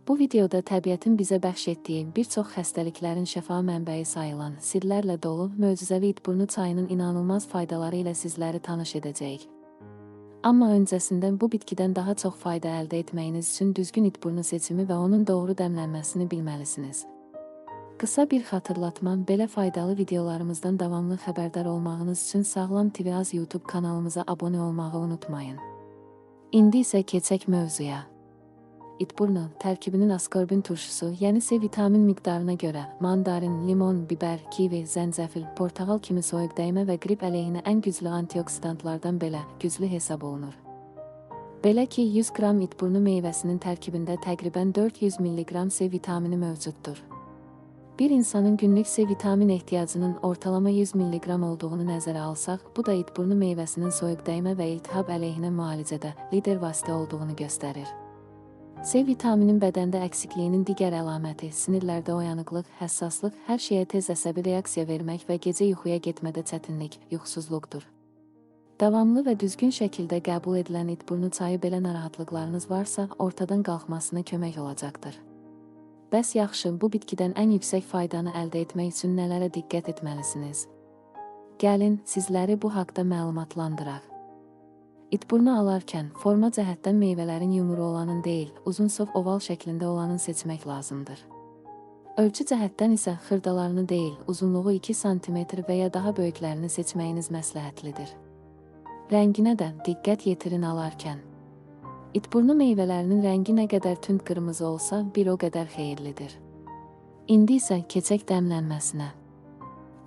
Bu videoda təbiətin bizə bəxş etdiyi bir çox xəstəliklərin şəfa mənbəyi sayılan, sirlərlə dolu, möcüzəvi itburnu çayının inanılmaz faydaları ilə sizləri tanış edəcəyik. Amma öncəsində bu bitkidən daha çox fayda əldə etməyiniz üçün düzgün itburnu seçimi və onun doğru dəmlənməsini bilməlisiniz. Qısa bir xatırlatma, belə faydalı videolarımızdan davamlı xəbərdar olmağınız üçün Sağlam TV Az YouTube kanalımıza abunə olmağı unutmayın. İndi isə keçək mövzuya. İtburnu tərkibinin askorbin turşusu, yəni C vitamin miqdarına görə mandarin, limon, biber, kivi, zəncəfil, portağal kimi soyuq dəymə və qrip əleyhinə ən güclü antioksidantlardan belə güclü hesab olunur. Belə ki, 100 qram itburnu meyvəsinin tərkibində təqribən 400 mg C vitamini mövcuddur. Bir insanın günlük C vitamin ehtiyacının ortalama 100 mg olduğunu nəzərə alsaq, bu da itburnu meyvəsinin soyuq dəymə və iltihab əleyhinə müalicədə lider vasitə olduğunu göstərir. C vitaminin bədəndə əksikliğinin digər əlaməti, sinirlərdə oyanıqlıq, həssaslıq, hər şeyə tez əsəbi reaksiya vermək və gecə yuxuya getmədə çətinlik, yuxusuzluqdur. Davamlı və düzgün şəkildə qəbul edilən itburnu çayı belə narahatlıqlarınız varsa, ortadan qalxmasına kömək olacaqdır. Bəs yaxşı, bu bitkidən ən yüksək faydanı əldə etmək üçün nələrə diqqət etməlisiniz? Gəlin, sizləri bu haqda məlumatlandıraq. İtburnu alarkən forma cəhətdən meyvələrin yumru olanın deyil, uzunsov oval şəklində olanın seçmək lazımdır. Ölçü cəhətdən isə xırdalarını deyil, uzunluğu 2 sm və ya daha böyüklərini seçməyiniz məsləhətlidir. Rənginə də diqqət yetirin alarkən. İtburnu meyvələrinin rəngi nə qədər tünd qırmızı olsa, bir o qədər xeyirlidir. İndi isə keçək dəmlənməsinə.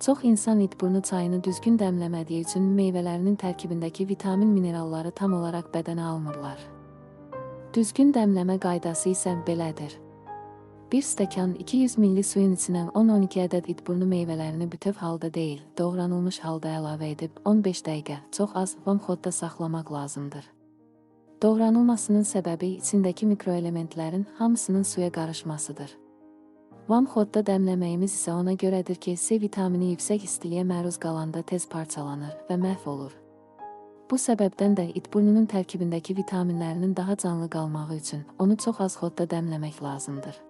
Çox insan itburnu çayını düzgün dəmləmədiyi üçün meyvələrinin tərkibindəki vitamin mineralları tam olaraq bədənə almırlar. Düzgün dəmləmə qaydası isə belədir. 1 stəkan 200 ml suyun içinə 10-12 ədəd itburnu meyvələrini bütöv halda deyil, doğranılmış halda əlavə edib 15 dəqiqə çox az vamxodda saxlamaq lazımdır. Doğranılmasının səbəbi içindəki mikroelementlərin hamısının suya qarışmasıdır. Vamxodda dəmləməyimiz isə ona görədir ki, C vitamini yüksək istiliyə məruz qalanda tez parçalanır və məhv olur. Bu səbəbdən də itburnunun tərkibindəki vitaminlərinin daha canlı qalmağı üçün onu çox az xodda dəmləmək lazımdır.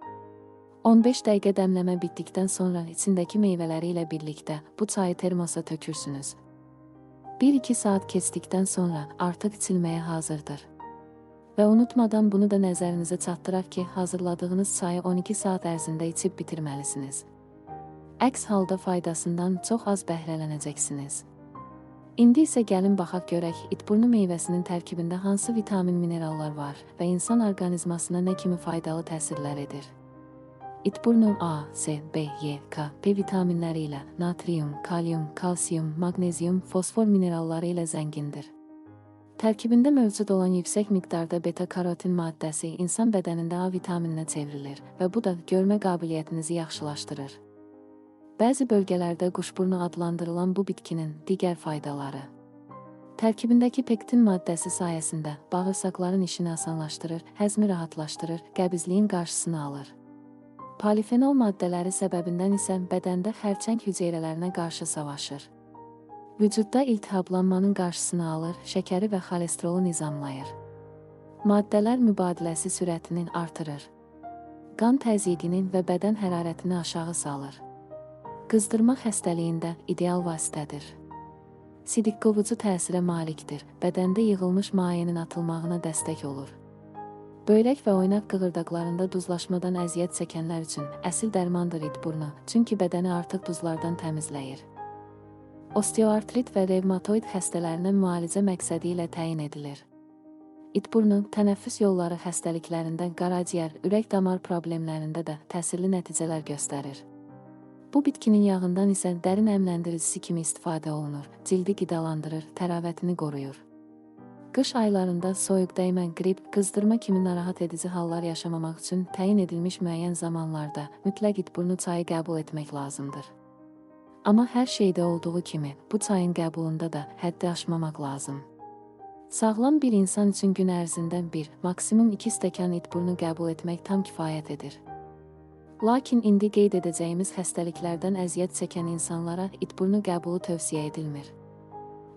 15 dəqiqə dəmləmə bitdikdən sonra içindəki meyvələri ilə birlikdə bu çayı termosa tökürsünüz. 1-2 saat keçdikdən sonra artıq içilməyə hazırdır. Və unutmadan bunu da nəzərinizə çatdıraq ki, hazırladığınız çayı 12 saat ərzində içib bitirməlisiniz. Əks halda faydasından çox az bəhrələnəcəksiniz. İndi isə gəlin baxaq görək, itburnu meyvəsinin tərkibində hansı vitamin minerallar var və insan orqanizmasına nə kimi faydalı təsirlər edir. İtburnu A, C, B, Y, K, P vitaminləri ilə natrium, kalium, kalsium, magnezium, fosfor mineralları ilə zəngindir. Tərkibində mövcud olan yüksək miqdarda beta-karotin maddəsi insan bədənində A vitamininə çevrilir və bu da görmə qabiliyyətinizi yaxşılaşdırır. Bəzi bölgələrdə quşburnu adlandırılan bu bitkinin digər faydaları. Tərkibindəki pektin maddəsi sayəsində bağırsaqların işini asanlaşdırır, həzmi rahatlaşdırır, qəbizliyin qarşısını alır. Polifenol maddələri səbəbindən isə bədəndə xərçəng hüceyrələrinə qarşı savaşır. Vücudda iltihablanmanın qarşısını alır, şəkəri və xolesterolu nizamlayır. Maddələr mübadiləsi sürətini artırır. Qan təzyiqini və bədən hərarətini aşağı salır. Qızdırma xəstəliyində ideal vasitədir. Sidik-qovucu təsirə malikdir, bədəndə yığılmış mayenin atılmağına dəstək olur. Böyrək və oynaq qığırdaqlarında duzlaşmadan əziyyət çəkənlər üçün əsil dərmandır itburnu, çünki bədəni artıq duzlardan təmizləyir. Osteoartrit və revmatoid xəstələrinə müalicə məqsədi ilə təyin edilir. İtburnu tənəffüs yolları xəstəliklərində, qaraciyər, ürək-damar problemlərində də təsirli nəticələr göstərir. Bu bitkinin yağından isə dərin əmləndiricisi kimi istifadə olunur, cildi qidalandırır, təravətini qoruyur. Qış aylarında soyuq dəymə, qrip, qızdırma kimi narahat edici hallar yaşamamaq üçün təyin edilmiş müəyyən zamanlarda mütləq itburnu çayı qəbul etmək lazımdır. Amma hər şeydə olduğu kimi, bu çayın qəbulunda da həddi aşmamaq lazım. Sağlam bir insan üçün gün ərzində 1, maksimum 2 stəkan itburnu qəbul etmək tam kifayət edir. Lakin indi qeyd edəcəyimiz xəstəliklərdən əziyyət çəkən insanlara itburnu qəbulu tövsiyə edilmir.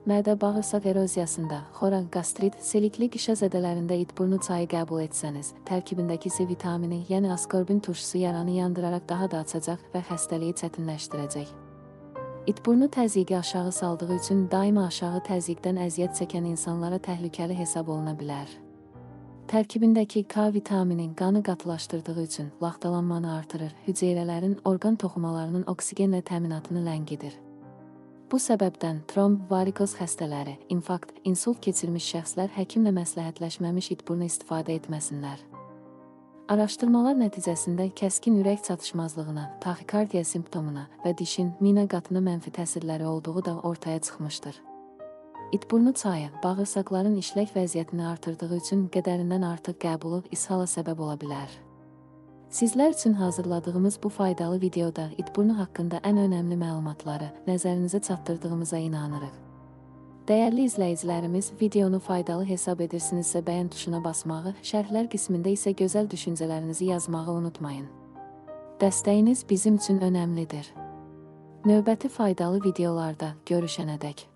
Mədə-bağırsaq eroziyasında, xora, qastrit, selikli qışa zədələrində itburnu çayı qəbul etsəniz, tərkibindəki C vitamini, yəni askorbin turşusu yaranı yandıraraq daha da açacaq və xəstəliyi çətinləşdirəcək. İtburnu təzyiqi aşağı saldığı üçün daima aşağı təzyiqdən əziyyət çəkən insanlara təhlükəli hesab oluna bilər. Tərkibindəki K vitamini qanı qatılaşdırdığı üçün laxtalanmanı artırır, hüceyrələrin orqan toxumalarının oksigenlə təminatını ləngidir. Bu səbəbdən tromb, varikoz xəstələri, infarkt, insult keçirmiş şəxslər həkimlə məsləhətləşməmiş itburnu istifadə etməsinlər. Araşdırmalar nəticəsində kəskin ürək çatışmazlığına, taxikardiya simptomuna və dişin, mina qatına mənfi təsirləri olduğu da ortaya çıxmışdır. İtburnu çayı, bağırsaqların işlək vəziyyətini artırdığı üçün qədərindən artıq qəbulu ishala səbəb ola bilər. Sizlər üçün hazırladığımız bu faydalı videoda itburnu haqqında ən önəmli məlumatları nəzərinizə çatdırdığımıza inanırıq. Dəyərli izləyicilərimiz, videonu faydalı hesab edirsinizsə bəyən tuşuna basmağı, şərhlər qismində isə gözəl düşüncələrinizi yazmağı unutmayın. Dəstəyiniz bizim üçün önəmlidir. Növbəti faydalı videolarda görüşənədək.